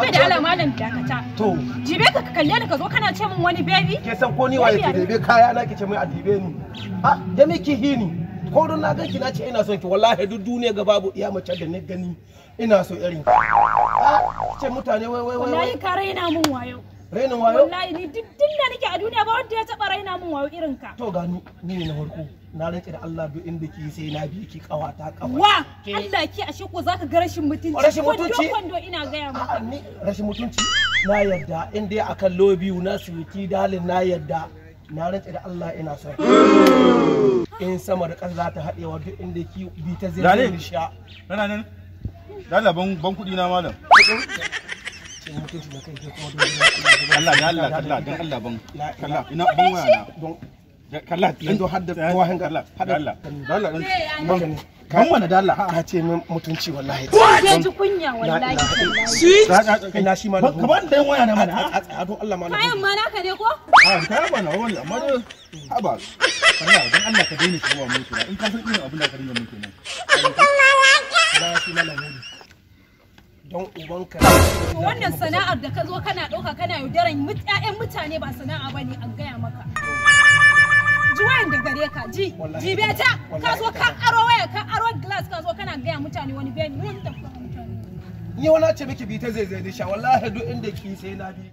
Kai da Allah malam dakata. To. Jibe ka kalle ni ka zo kana ce min wani baby? Ke san ko ni waye ke debe kaya na kice mai adibe ni. Ah, da me ki hini? Ko don na ganki na ce ina son ki wallahi duk duniya ga babu iya mace da ni gani ina so irin. Ah, ce mutane wai. Wallahi ka raina mun wayo. Rainin wayo? Wallahi ni duk tunda nake a duniya ba wanda ya taba raina mun wayo irin ka. To ga ni ne na farko. Na rantse da Allah duk inda ki sai na bi ki kawata kawai. Wa Allah ki ashe ko zaka ga rashin mutunci. Rashin mutunci? Kwando ina gaya maka. Ni rashin mutunci na yadda in dai akan lobiyu na suwiti dalin na yadda na rantse da Allah ina son. In sama da ƙasa za ta haɗewa duk inda ki bi ta zai sha. Kana nan? Dala ban kuɗi na malam. Allah ya Allah dan Allah ban. Kalla ina ban waya na. Kalla yanzu hadda kowa hanga Allah ban wani da Allah ha ce min mutunci wallahi Ke ji kunya wallahi. ina shi ma ka ban da waya na mana a don Allah ma Kayan ma naka ne ko? kayan ba na wani amma dai haba Allah dan Allah ka daina kuma mutu in ka san irin abin da ka ringa mutu nan na shi ma lamuri don ubanka Wannan sana'ar da ka zo kana ɗauka kana yaudaran ƴaƴan mutane ba sana'a bane an gaya maka. Juwayen da gare ka ji jibe ta ka zo ka aro waya ka aro glass ka zo kana gaya mutane wani bayani mun tafi mutane ni wani ce miki bi ta zai sha wallahi duk inda ki sai na bi